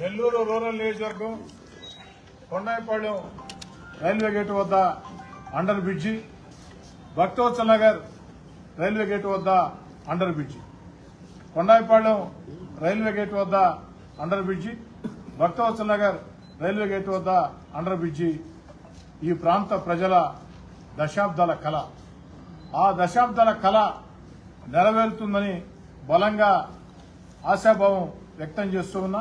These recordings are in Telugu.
నెల్లూరు రూరల్ నియోజకవర్గం కొండాయిపాళ్యం రైల్వే గేటు వద్ద under bridge, Bhaktavatsala Nagar railway gate వద్ద under bridge, Kondayipalyam railway gate వద్ద under bridge, Bhaktavatsala Nagar railway gate వద్ద అండర్ బ్రిడ్జి ఈ ప్రాంత ప్రజల దశాబ్దాల కళ. ఆ దశాబ్దాల కళ నెరవేరుతుందని బలంగా ఆశాభావం వ్యక్తం చేస్తూ ఉన్నా.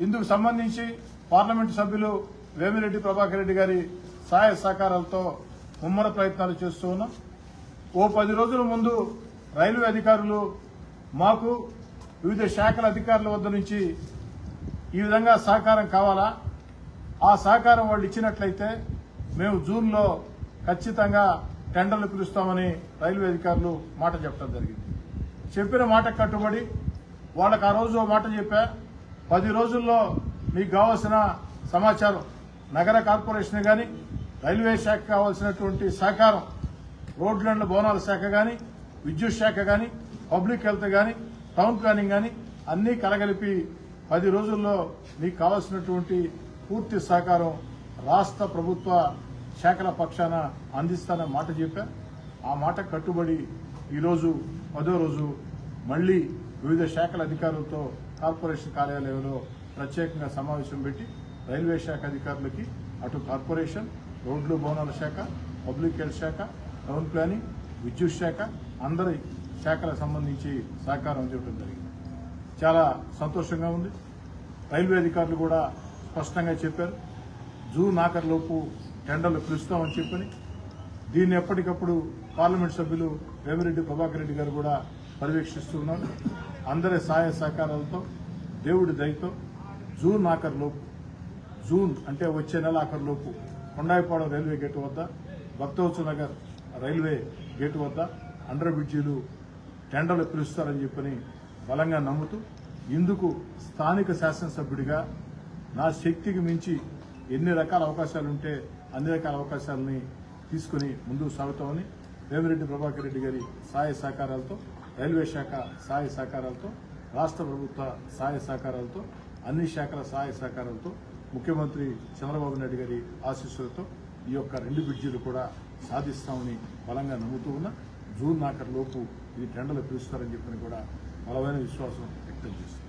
ఇందుకు సంబంధించి పార్లమెంటు సభ్యులు వేమిరెడ్డి ప్రభాకర్ రెడ్డి గారి సహాయ సహకారాలతో ముమ్మర ప్రయత్నాలు చేస్తూ ఉన్నాం. ఓ 10 రోజుల ముందు రైల్వే అధికారులు మాకు వివిధ శాఖల అధికారుల వద్ద నుంచి ఈ విధంగా సహకారం కావాలా, ఆ సహకారం వాళ్ళు ఇచ్చినట్లయితే మేము జూన్లో ఖచ్చితంగా టెండర్లు పిలుస్తామని రైల్వే అధికారులు మాట చెప్పడం జరిగింది. చెప్పిన మాట కట్టుబడి వాళ్ళకు ఆ రోజు మాట చెప్పా, 10 రోజుల్లో మీకు కావాల్సిన సమాచారం నగర కార్పొరేషన్ గాని, రైల్వే శాఖ కావాల్సినటువంటి సహకారం, రోడ్లు అండ్ భవనాల శాఖ గాని, విద్యుత్ శాఖ గాని, పబ్లిక్ హెల్త్ గాని, టౌన్ ప్లానింగ్ గాని అన్ని కలగలిపి 10 రోజుల్లో మీకు కావాల్సినటువంటి పూర్తి సహకారం రాష్ట్ర ప్రభుత్వ శాఖల పక్షాన అందిస్తానన్న మాట చెప్పా. ఆ మాట కట్టుబడి ఈరోజు 10వ రోజు మళ్లీ వివిధ శాఖల అధికారులతో కార్పొరేషన్ కార్యాలయంలో ప్రత్యేకంగా సమావేశం పెట్టి రైల్వే శాఖ అధికారులకి అటు కార్పొరేషన్, రోడ్లు భవనాల శాఖ, పబ్లిక్ హెల్త్ శాఖ, టౌన్ ప్లానింగ్, విద్యుత్ శాఖ అందరి శాఖలకు సంబంధించి సహకారం అందించడం జరిగింది. చాలా సంతోషంగా ఉంది. రైల్వే అధికారులు కూడా స్పష్టంగా చెప్పారు, జూన్ ఆఖరులోపు టెండర్లు పిలుస్తామని చెప్పని. దీన్ని ఎప్పటికప్పుడు పార్లమెంట్ సభ్యులు వేమిరెడ్డి ప్రభాకర్ రెడ్డి గారు కూడా పర్యవేక్షిస్తూ ఉన్నారు. అందరి సహాయ సహకారాలతో దేవుడి దయతో జూన్ ఆఖరులోపు, జూన్ అంటే వచ్చే నెల ఆఖరులోపు కొండాయిపాడు రైల్వే గేటు వద్ద, భక్తవత్సల నగర్ రైల్వే గేటు వద్ద అండర్ బ్రిడ్జీలు టెండర్లు పిలుస్తారని చెప్పని బలంగా నమ్ముతూ, ఇందుకు స్థానిక శాసనసభ్యుడిగా నా శక్తికి మించి ఎన్ని రకాల అవకాశాలుంటే అన్ని రకాల అవకాశాలని తీసుకుని ముందుకు సాగుతామని వేమిరెడ్డి ప్రభాకర్ రెడ్డి గారి సహాయ సహకారాలతో, రైల్వే శాఖ సహాయ సహకారాలతో, రాష్ట్ర ప్రభుత్వ సహాయ సహకారాలతో, అన్ని శాఖల సహాయ సహకారాలతో, ముఖ్యమంత్రి చంద్రబాబు నాయుడు గారి ఆశీస్సులతో ఈ యొక్క 2 బ్రిడ్జీలు కూడా సాధిస్తామని బలంగా నమ్ముతూ ఉన్నా. జూన్ ఆఖరులోపు ఇది టెండర్లు పిలుస్తారని చెప్పని కూడా బలమైన విశ్వాసం వ్యక్తం చేస్తుంది.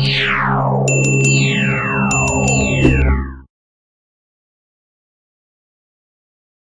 Yeah.